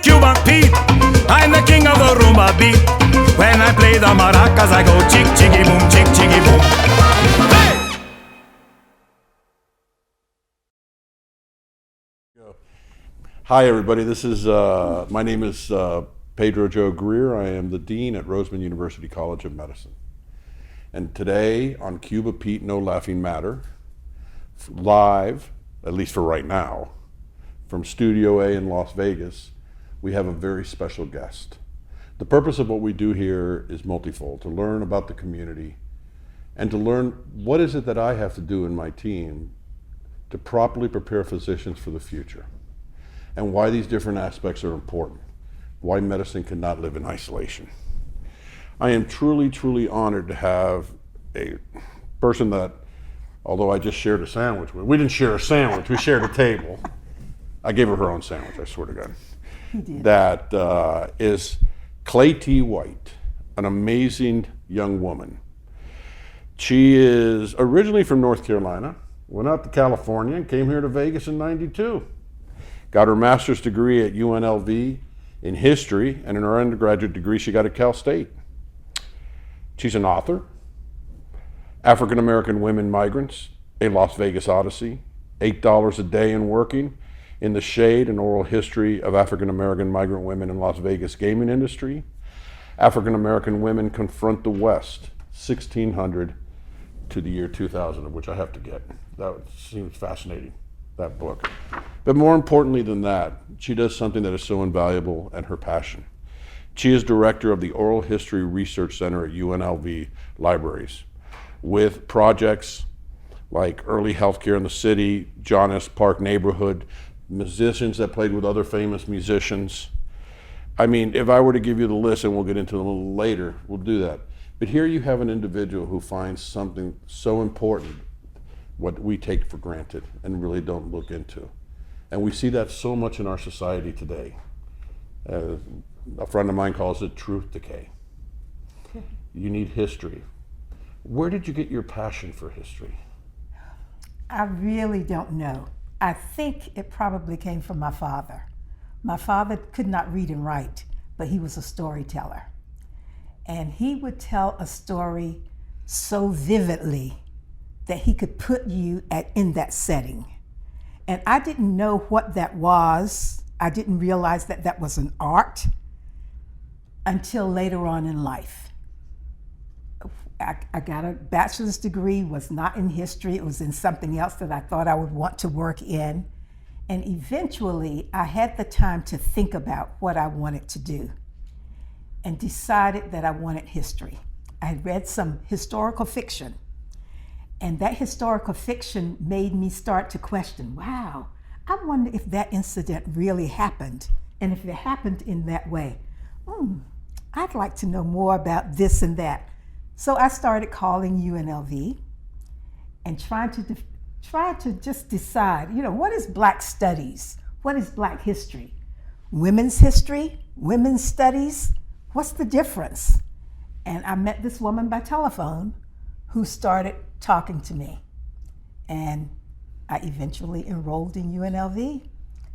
Cuba Pete, I'm the king of the rumba beat. When I play the maracas, I go chick chicky boom, chick chicky boom. Hey! Hi everybody, this is my name is Pedro Joe Greer. I am the Dean at Roseman University College of Medicine. And today on Cuba Pete No Laughing Matter, live, at least for right now, from Studio A in Las Vegas, we have a very special guest. The purpose of what we do here is multifold: to learn about the community and to learn what is it that I have to do in my team to properly prepare physicians for the future, and why these different aspects are important, why medicine cannot live in isolation. I am truly, truly honored to have a person that, although I just shared a sandwich with, we didn't share a sandwich, we shared a table. I gave her her own sandwich, I swear to God. He did. That is Claytee White, an amazing young woman. She is originally from North Carolina, went out to California and came here to Vegas in '92. Got her master's degree at UNLV in history, and in her undergraduate degree she got at Cal State. She's an author, African American Women Migrants, A Las Vegas Odyssey, $8 a Day and Working, In the Shade, An Oral History of African American Migrant Women in Las Vegas Gaming Industry, African American Women Confront the West, 1600 to the year 2000, of which I have to get. That seems fascinating, that book. But more importantly than that, she does something that is so invaluable, and her passion. She is director of the Oral History Research Center at UNLV Libraries, with projects like early healthcare in the city, John S. Park neighborhood, musicians that played with other famous musicians. I mean, if I were to give you the list, and we'll get into it a little later, we'll do that. But here you have an individual who finds something so important, what we take for granted and really don't look into. And we see that so much in our society today. A friend of mine calls it truth decay. You need history. Where did you get your passion for history? I really don't know. I think it probably came from my father. My father could not read and write, but he was a storyteller. And he would tell a story so vividly that he could put you in that setting. And I didn't know what that was. I didn't realize that that was an art until later on in life. I got a bachelor's degree, was not in history, it was in something else that I thought I would want to work in. And eventually I had the time to think about what I wanted to do and decided that I wanted history. I had read some historical fiction, and that historical fiction made me start to question, wow, I wonder if that incident really happened, and if it happened in that way. I'd like to know more about this and that. So I started calling UNLV and trying to just decide, what is Black studies? What is Black history? Women's history? Women's studies? What's the difference? And I met this woman by telephone who started talking to me. And I eventually enrolled in UNLV,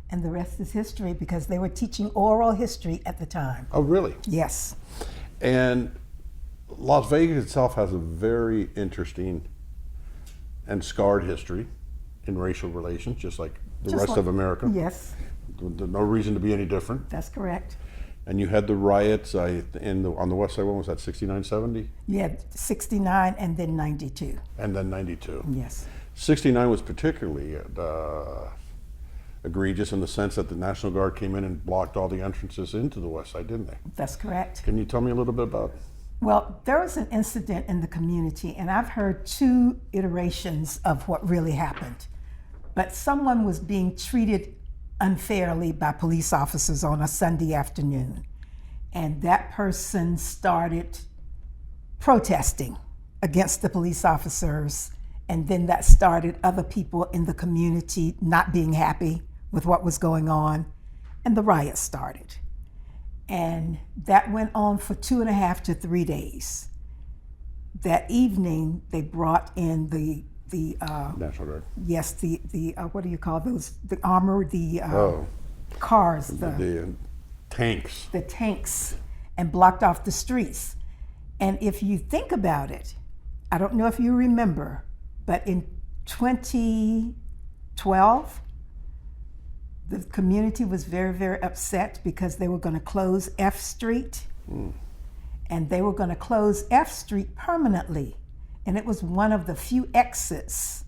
and the rest is history, because they were teaching oral history at the time. Oh, really? Yes. And Las Vegas itself has a very interesting and scarred history in racial relations, just like the rest of America. Yes. No reason to be any different. That's correct. And you had the riots on the west side. When was that, 69, 70? You had 69 and then 92. And then 92. Yes. 69 was particularly egregious in the sense that the National Guard came in and blocked all the entrances into the west side, didn't they? That's correct. Can you tell me a little bit about it? Well, there was an incident in the community, and I've heard two iterations of what really happened. But someone was being treated unfairly by police officers on a Sunday afternoon. And that person started protesting against the police officers. And then that started other people in the community not being happy with what was going on. And the riot started. And that went on for 2.5 to 3 days. That evening, they brought in the National Guard. yes, the what do you call those? The armor, cars, The tanks. the tanks, and blocked off the streets. And if you think about it, I don't know if you remember, but in 2012, the community was very, very upset because they were going to close F Street. And they were going to close F Street permanently. And it was one of the few exits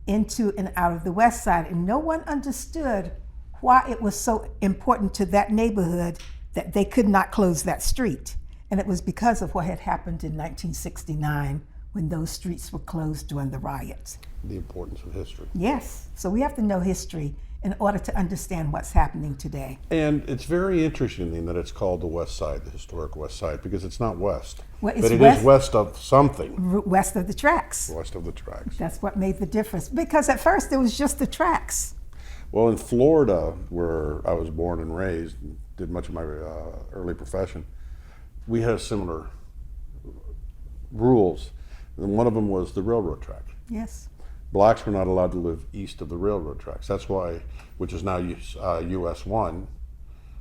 into and out of the West Side. And no one understood why it was so important to that neighborhood that they could not close that street. And it was because of what had happened in 1969 when those streets were closed during the riots. The importance of history. Yes, so we have to know history in order to understand what's happening today. And it's very interesting that it's called the West Side, the Historic West Side, because it's not west. Well, it's but it west- is west of something. West of the tracks. West of the tracks. That's what made the difference. Because at first it was just the tracks. Well, in Florida, where I was born and raised, and did much of my early profession, we had similar rules. And one of them was the railroad track. Yes. Blacks were not allowed to live east of the railroad tracks. That's why, which is now US 1,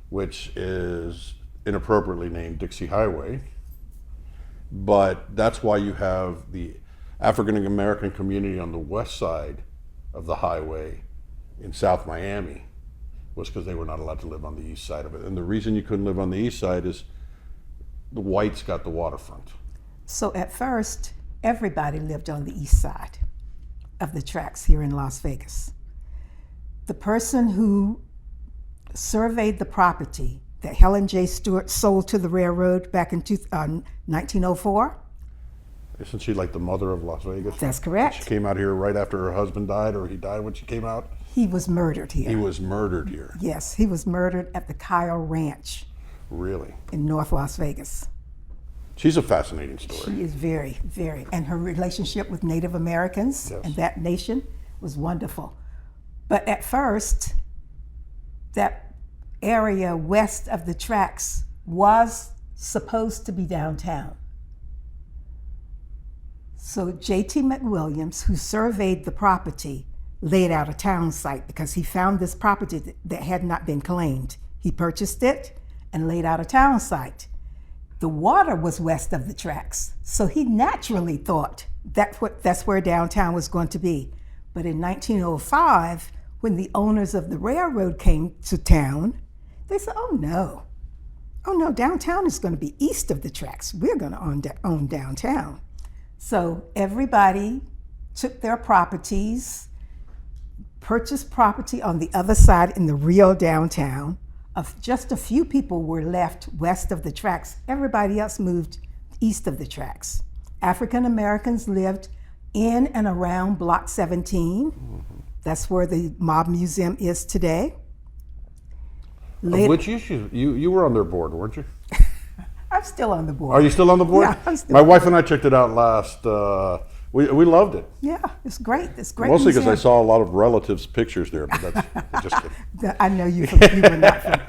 which is inappropriately named Dixie Highway. But that's why you have the African American community on the west side of the highway in South Miami, was because they were not allowed to live on the east side of it. And the reason you couldn't live on the east side is the whites got the waterfront. So at first, everybody lived on the east side of the tracks here in Las Vegas. The person who surveyed the property that Helen J. Stewart sold to the railroad back in 1904. Isn't she like the mother of Las Vegas? That's correct. She came out here right after her husband died, or he died when she came out? He was murdered here. He was murdered here. Yes, he was murdered at the Kyle Ranch Really? in North Las Vegas. She's a fascinating story. She is very, very, and her relationship with Native Americans Yes. and that nation was wonderful. But at first, that area west of the tracks was supposed to be downtown. So J.T. McWilliams, who surveyed the property, laid out a town site because he found this property that had not been claimed. He purchased it and laid out a town site. The water was west of the tracks, so he naturally thought that's where downtown was going to be. But in 1905, when the owners of the railroad came to town, they said, oh no, downtown is going to be east of the tracks. We're going to own downtown. So everybody took their properties, purchased property on the other side in the real downtown. Just a few people were left west of the tracks. Everybody else moved east of the tracks. African Americans lived in and around Block 17. That's where the Mob Museum is today. Which you were on their board, weren't you? I'm still on the board. Are you still on the board? Yeah, I'm still My wife and I checked it out last. We loved it. Yeah, it's great. It's great. Mostly because I museum. saw a lot of relatives' pictures there, but that's I'm just kidding. I know you were not from.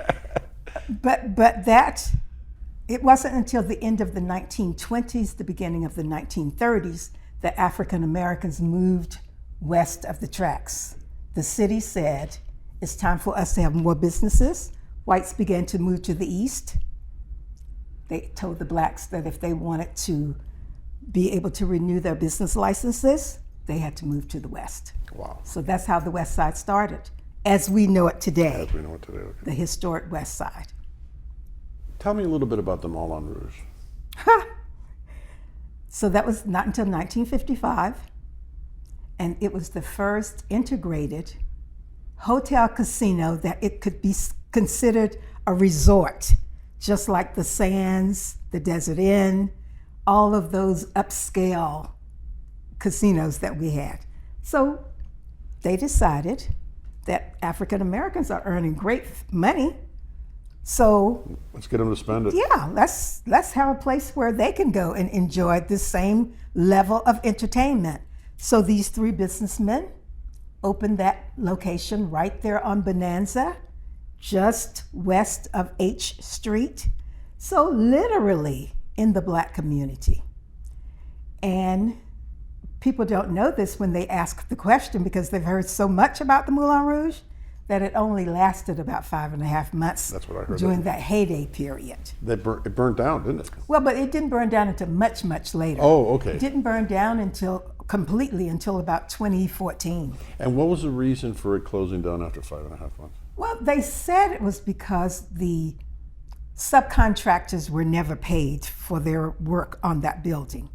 But that, it wasn't until the end of the 1920s, the beginning of the 1930s, that African Americans moved west of the tracks. The city said, it's time for us to have more businesses. Whites began to move to the east. They told the blacks that if they wanted to be able to renew their business licenses, they had to move to the west. Wow. So that's how the West Side started, as we know it today, As we know it today. Okay. the historic West Side. Tell me a little bit about the Moulin Rouge. So that was not until 1955, and it was the first integrated hotel casino that it could be considered a resort, just like the Sands, the Desert Inn, all of those upscale casinos that we had. So they decided that African Americans are earning great money. So Let's get them to spend it. yeah, let's have a place where they can go and enjoy the same level of entertainment. So these three businessmen opened that location right there on Bonanza, just west of H Street. So literally in the Black community. And people don't know this when they ask the question because they've heard so much about the Moulin Rouge that it only lasted about 5.5 months. That's what I heard. During that heyday period. It burned down, didn't it? Well, but it didn't burn down until much, much later. Oh, okay. It didn't burn down completely until about 2014. And what was the reason for it closing down after 5.5 months? Well, they said it was because the subcontractors were never paid for their work on that building.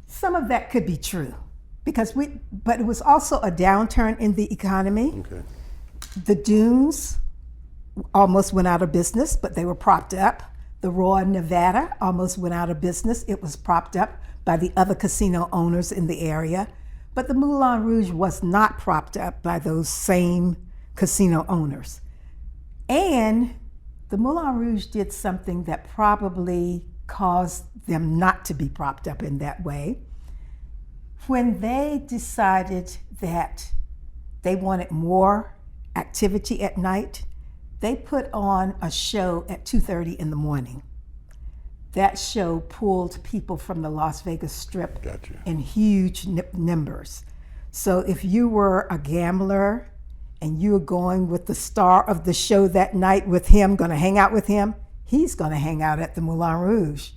Some of that could be true, but it was also a downturn in the economy. Okay. The Dunes almost went out of business, but they were propped up. The Royal Nevada almost went out of business. It was propped up by the other casino owners in the area. But the Moulin Rouge was not propped up by those same casino owners. And the Moulin Rouge did something that probably caused them not to be propped up in that way. When they decided that they wanted more activity at night, they put on a show at 2:30 in the morning. That show pulled people from the Las Vegas Strip Gotcha. in huge numbers. So if you were a gambler and you were going with the star of the show that night with him, going to hang out with him, he's going to hang out at the Moulin Rouge.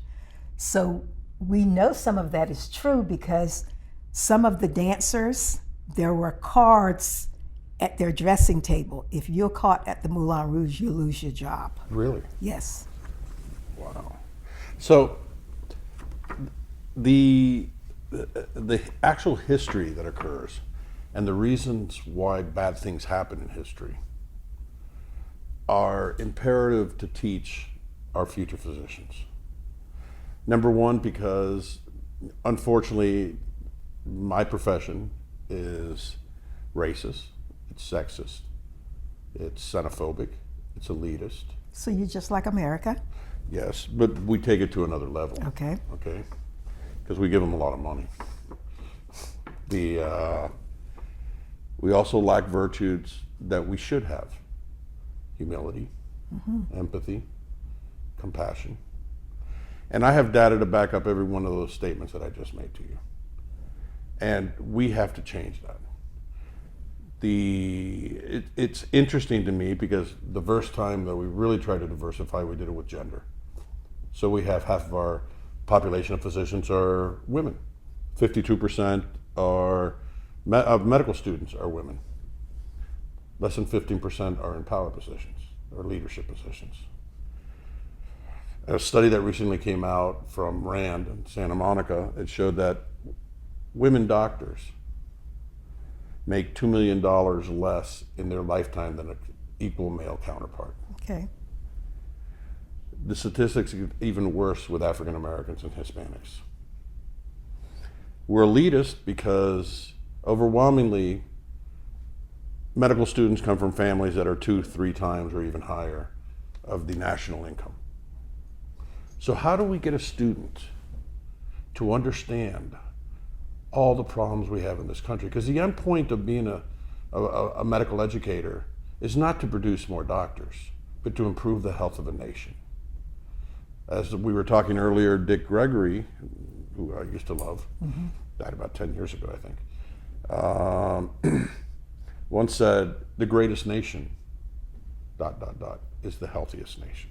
So we know some of that is true because some of the dancers, there were cards at their dressing table. If you're caught at the Moulin Rouge, you lose your job. Really? Yes. Wow. So the actual history that occurs and the reasons why bad things happen in history are imperative to teach our future physicians. Number one, because unfortunately my profession is racist, it's sexist, it's xenophobic, it's elitist. So you're just like America? Yes, but we take it to another level. Okay. Okay, because we give them a lot of money. We also lack virtues that we should have: humility, empathy, compassion. And I have data to back up every one of those statements that I just made to you. And we have to change that. It's interesting to me because the first time that we really tried to diversify, we did it with gender. So we have half of our population of physicians are women. 52% of medical students are women. Less than 15% are in power positions or leadership positions. A study that recently came out from Rand in Santa Monica, it showed that women doctors make $2 million less in their lifetime than an equal male counterpart. Okay. The statistics are even worse with African Americans and Hispanics. We're elitist because overwhelmingly medical students come from families that are 2-3 times or even higher of the national income. So how do we get a student to understand all the problems we have in this country? Because the end point of being a medical educator is not to produce more doctors, but to improve the health of a nation. As we were talking earlier, Dick Gregory, who I used to love, died about 10 years ago, I think, once said, the greatest nation, ... is the healthiest nation.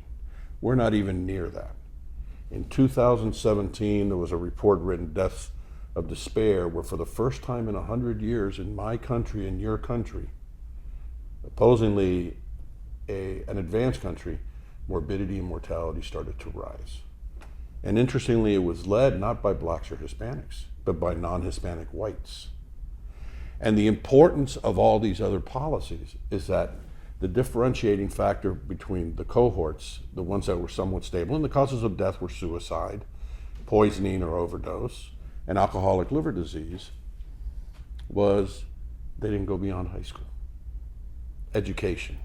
We're not even near that. In 2017, there was a report written, Deaths of Despair, where for the first time in 100 years in my country and your country, opposingly an advanced country, morbidity and mortality started to rise. And interestingly, it was led not by blacks or Hispanics, but by non-Hispanic whites. And the importance of all these other policies is that the differentiating factor between the cohorts, the ones that were somewhat stable, and the causes of death were suicide, poisoning or overdose, and alcoholic liver disease, was they didn't go beyond high school. education.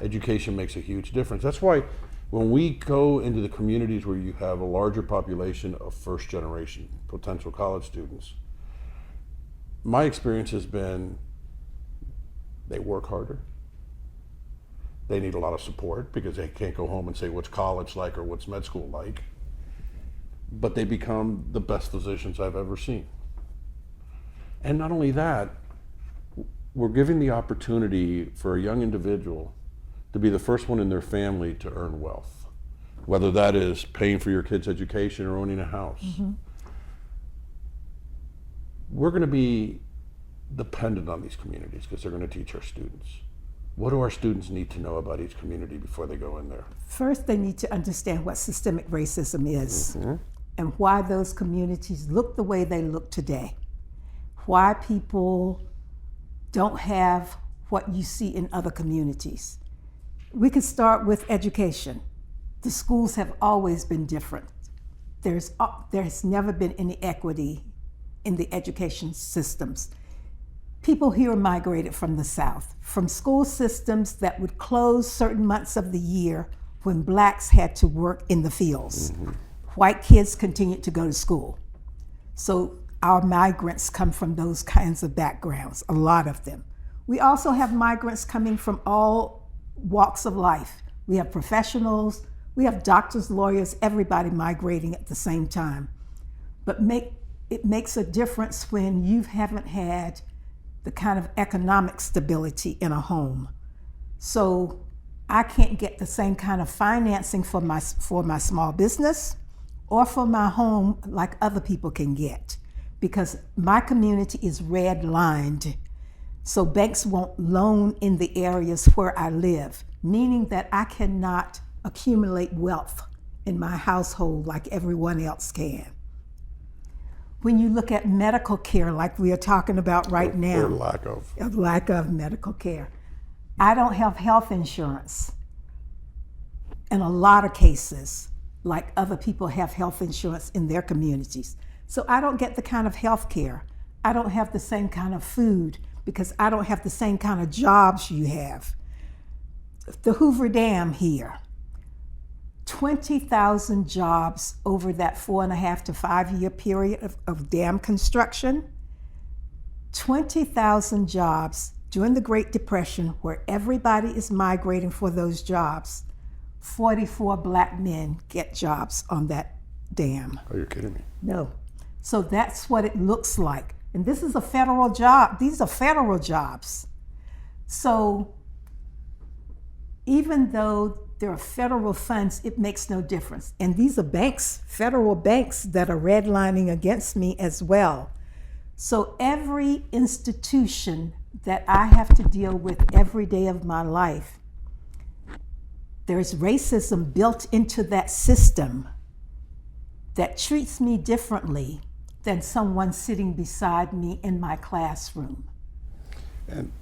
Education makes a huge difference. That's why when we go into the communities where you have a larger population of first generation potential college students, my experience has been they work harder. They need a lot of support because they can't go home and say what's college like or what's med school like. But they become the best physicians I've ever seen. And not only that, we're giving the opportunity for a young individual to be the first one in their family to earn wealth, whether that is paying for your kid's education or owning a house. Mm-hmm. We're going to be dependent on these communities because they're going to teach our students. What do our students need to know about each community before they go in there? First, they need to understand what systemic racism is, Mm-hmm. and why those communities look the way they look today. Why people don't have what you see in other communities. We could start with education. The schools have always been different. There has never been any equity in the education systems. People here migrated from the South, from school systems that would close certain months of the year when blacks had to work in the fields. Mm-hmm. White kids continued to go to school. So our migrants come from those kinds of backgrounds, a lot of them. We also have migrants coming from all walks of life. We have professionals, we have doctors, lawyers, everybody migrating at the same time. But it makes a difference when you haven't had the kind of economic stability in a home. So I can't get the same kind of financing for my small business or for my home like other people can get, because my community is red-lined. So banks won't loan in the areas where I live, meaning that I cannot accumulate wealth in my household like everyone else can. When you look at medical care, like we are talking about right now, or lack of medical care, I don't have health insurance in a lot of cases, like other people have health insurance in their communities. So I don't get the kind of health care. I don't have the same kind of food because I don't have the same kind of jobs you have. The Hoover Dam here, 20,000 jobs over that 4.5 to 5 year period of dam construction. 20,000 jobs during the Great Depression where everybody is migrating for those jobs. 44 black men get jobs on that dam. Are you kidding me? No. So that's what it looks like. And this is a federal job. These are federal jobs. So even though there are federal funds, it makes no difference. And these are banks, federal banks, that are redlining against me as well. So every institution that I have to deal with every day of my life, there's racism built into that system that treats me differently than someone sitting beside me in my classroom. And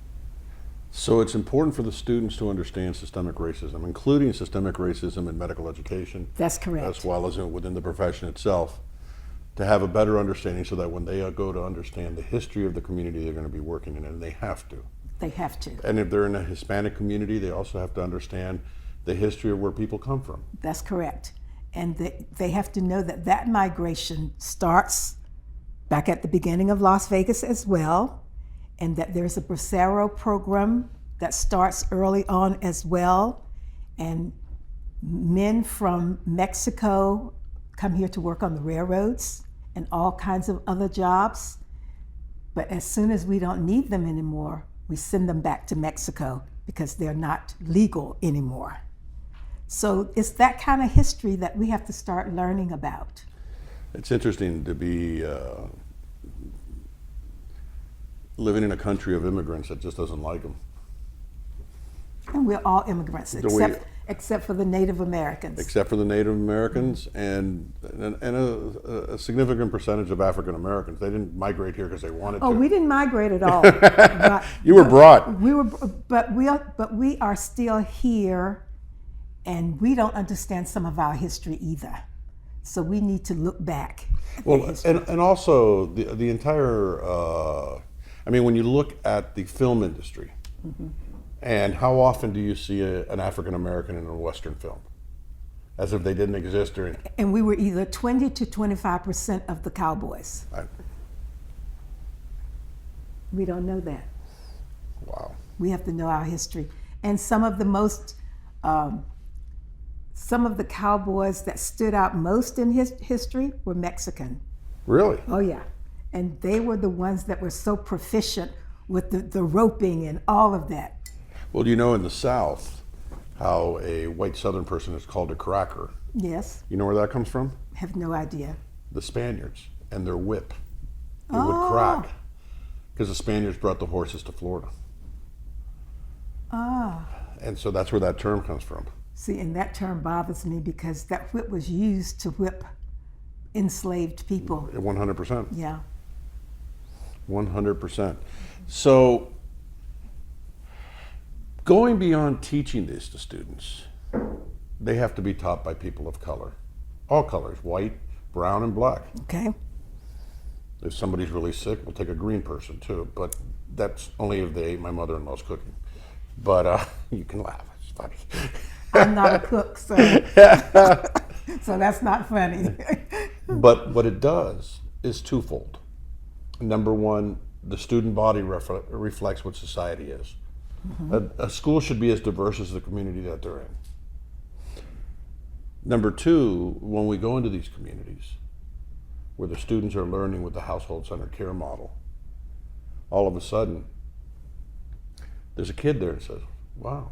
so it's important for the students to understand systemic racism, including systemic racism in medical education. That's correct. As well as within the profession itself, to have a better understanding so that when they go to understand the history of the community they're going to be working in, and they have to. They have to. And if they're in a Hispanic community, they also have to understand the history of where people come from. That's correct. And they have to know that that migration starts back at the beginning of Las Vegas as well, and that there's a Bracero program that starts early on as well. And men from Mexico come here to work on the railroads and all kinds of other jobs. But as soon as we don't need them anymore, we send them back to Mexico because they're not legal anymore. So it's that kind of history that we have to start learning about. It's interesting to be living in a country of immigrants that just doesn't like them. And we're all immigrants, except for the Native Americans. Except for the Native Americans and a significant percentage of African Americans. They didn't migrate here because they wanted to. Oh, we didn't migrate at all. But, you were brought. But we are still here, and we don't understand some of our history either. So we need to look back. Well, and also the entire. I mean, when you look at the film industry, mm-hmm. And how often do you see an African American in a Western film? As if they didn't exist during. And we were either 20 to 25% of the cowboys. We don't know that. Wow. We have to know our history. And some of the cowboys that stood out most in history were Mexican. Really? Oh yeah. And they were the ones that were so proficient with the roping and all of that. Well, do you know in the South how a white Southern person is called a cracker? Yes. You know where that comes from? Have no idea. The Spaniards and their whip. It would crack because the Spaniards brought the horses to Florida. Ah. And so that's where that term comes from. See, and that term bothers me because that whip was used to whip enslaved people. 100%. Yeah. 100%. So going beyond teaching this to students, they have to be taught by people of color. All colors, white, brown, and black. Okay. If somebody's really sick, we'll take a green person too, but that's only if they ate my mother-in-law's cooking. But you can laugh, it's funny. I'm not a cook, so so that's not funny. But what it does is twofold. Number one, the student body reflects what society is. Mm-hmm. A school should be as diverse as the community that they're in. Number two, when we go into these communities where the students are learning with the household-centered care model, all of a sudden, there's a kid there that says, wow,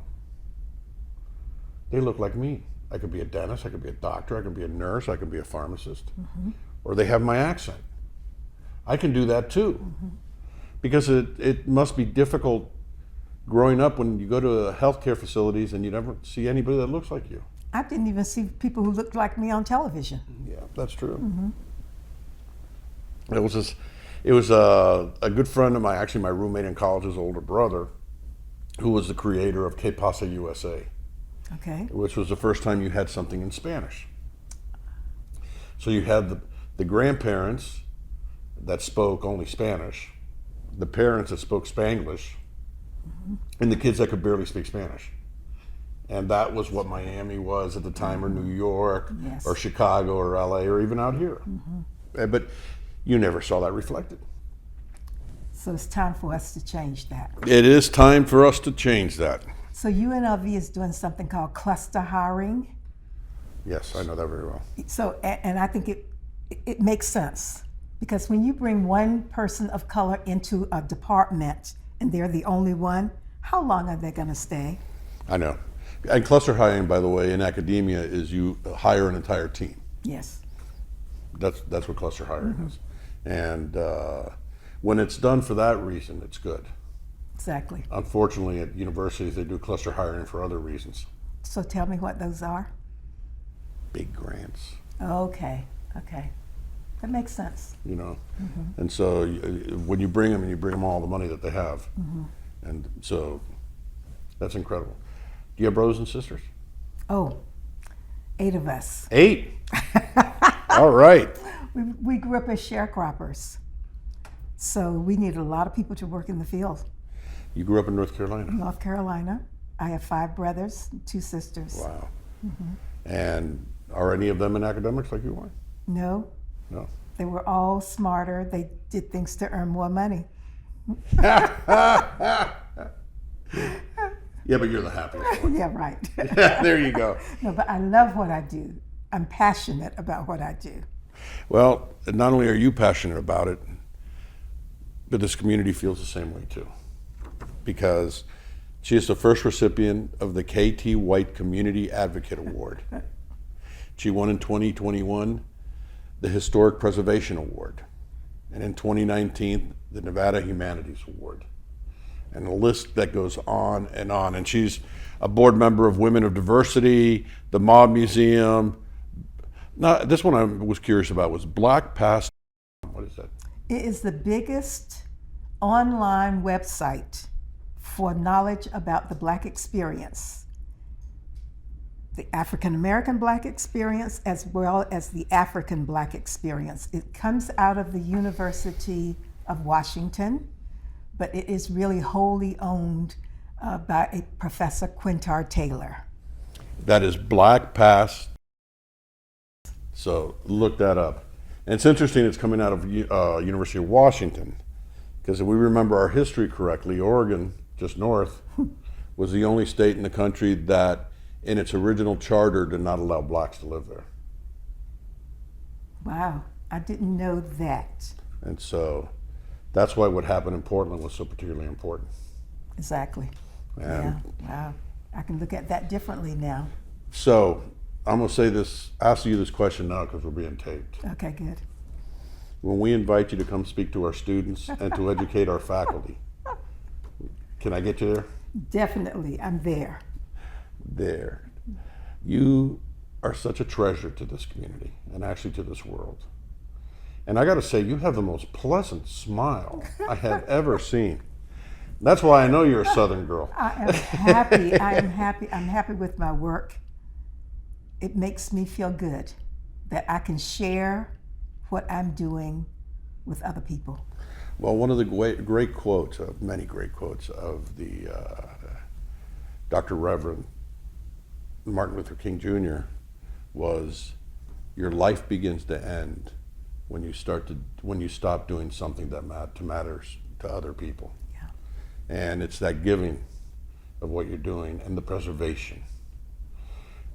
they look like me. I could be a dentist, I could be a doctor, I could be a nurse, I could be a pharmacist. Mm-hmm. Or they have my accent. I can do that too. Mm-hmm. Because it must be difficult growing up when you go to healthcare facilities and you never see anybody that looks like you. I didn't even see people who looked like me on television. Yeah, that's true. Mm-hmm. It was a good friend of mine, actually my roommate in college's older brother, who was the creator of Que Pasa USA. Okay. Which was the first time you had something in Spanish. So you had the grandparents that spoke only Spanish, the parents that spoke Spanglish, mm-hmm. and the kids that could barely speak Spanish. And that was what Miami was at the time, or New York, yes. or Chicago, or LA, or even out here. Mm-hmm. But you never saw that reflected. So it's time for us to change that. It is time for us to change that. So UNLV is doing something called cluster hiring. Yes, I know that very well. So, and I think it makes sense, because when you bring one person of color into a department and they're the only one, how long are they going to stay? I know. And cluster hiring, by the way, in academia is you hire an entire team. Yes. That's what cluster hiring mm-hmm. is. And when it's done for that reason, it's good. Exactly. Unfortunately, at universities, they do cluster hiring for other reasons. So tell me what those are. Big grants. Okay. That makes sense. You know, mm-hmm. and so when you bring them, and you bring them all the money that they have. Mm-hmm. And so that's incredible. Do you have brothers and sisters? Oh, 8 of us. 8? All right. We grew up as sharecroppers. So we needed a lot of people to work in the field. You grew up in North Carolina? North Carolina. I have 5 brothers, 2 sisters. Wow. Mm-hmm. And are any of them in academics like you are? No. No. They were all smarter. They did things to earn more money. Yeah, but you're the happiest one. Yeah, right. There you go. No, but I love what I do. I'm passionate about what I do. Well, not only are you passionate about it, but this community feels the same way too. Because she is the first recipient of the Claytee White Community Advocate Award. She won in 2021 the Historic Preservation Award, and in 2019 the Nevada Humanities Award, and a list that goes on. And she's a board member of Women of Diversity, the Mob Museum. Now, this one I was curious about was Black Past. What is that? It is the biggest online website for knowledge about the Black experience, the African American Black experience, as well as the African Black experience. It comes out of the University of Washington, but it is really wholly owned by a Professor Quintar Taylor. That is Black Past. So look that up. And it's interesting, it's coming out of University of Washington, because if we remember our history correctly, Oregon, just north, was the only state in the country that in its original charter did not allow blacks to live there. Wow, I didn't know that. And so that's why what happened in Portland was so particularly important. Exactly. And yeah, wow. I can look at that differently now. so I'm gonna say this, ask you this question now because we're being taped. Okay, good. When we invite you to come speak to our students and to educate our faculty, can I get you there? Definitely, I'm there. There. You are such a treasure to this community and actually to this world. And I gotta say, you have the most pleasant smile I have ever seen. That's why I know you're a Southern girl. I am happy. I am happy. I'm happy with my work. It makes me feel good that I can share what I'm doing with other people. Well, one of the great quotes, of many great quotes of the Dr. Reverend Martin Luther King Jr. was, "Your life begins to end when you stop doing something that matters to other people." Yeah. And it's that giving of what you're doing and the preservation.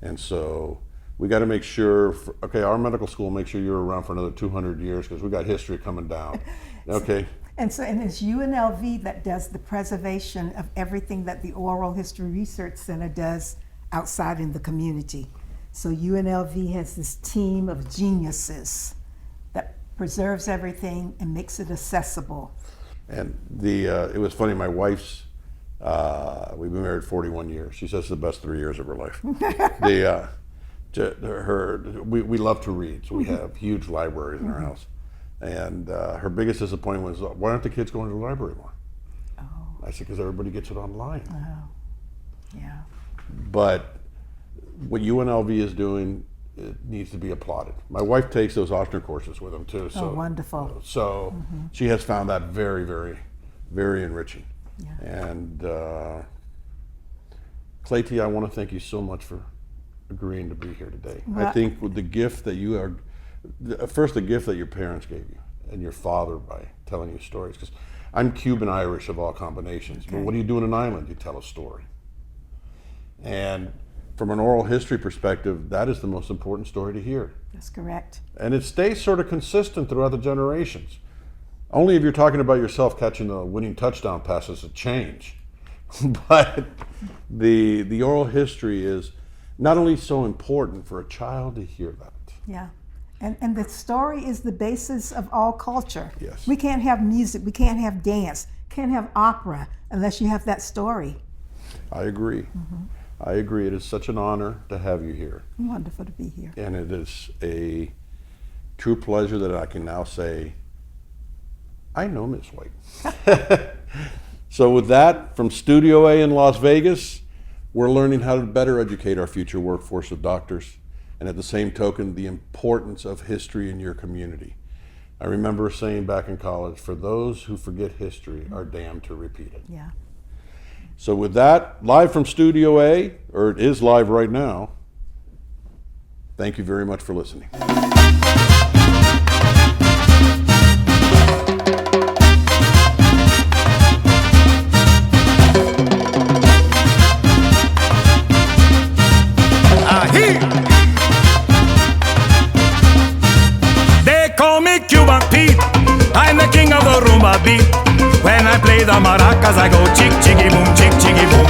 And so we got to make sure, our medical school, make sure you're around for another 200 years because we got history coming down. Okay. And it's UNLV that does the preservation of everything that the Oral History Research Center does outside in the community. So UNLV has this team of geniuses that preserves everything and makes it accessible. And it was funny, my wife's, we've been married 41 years. She says it's the best 3 years of her life. We love to read, so we have huge libraries in our house. And her biggest disappointment was, why aren't the kids going to the library more? Oh. I said, because everybody gets it online. Oh, yeah. But what UNLV is doing, it needs to be applauded. My wife takes those Ochsner courses with them too. So, Oh, wonderful. So she has found that very, very, very enriching. Yeah. And Claytee, I want to thank you so much for agreeing to be here today. Well, I think with the gift that you are, first the gift that your parents gave you and your father by telling you stories, because I'm Cuban Irish of all combinations, but Okay. what do you do in an island? You tell a story. And from an oral history perspective, that is the most important story to hear. That's correct. And it stays sort of consistent throughout the generations. Only if you're talking about yourself catching the winning touchdown pass does it change. But the oral history is not only so important for a child to hear that. Yeah. And the story is the basis of all culture. Yes. We can't have music, we can't have dance, can't have opera unless you have that story. I agree. I agree. It is such an honor to have you here. Wonderful to be here. And it is a true pleasure that I can now say, I know Ms. White. So with that, from Studio A in Las Vegas, we're learning how to better educate our future workforce of doctors, and at the same token, the importance of history in your community. I remember saying back in college, for those who forget history are damned to repeat it. Yeah. So with that, live from Studio A, or it is live right now, thank you very much for listening. They call me Cuba Pete. I'm the king of the rumba beat. When I play the maracas, I go chick, chicky, boom, chick, chicky, boom.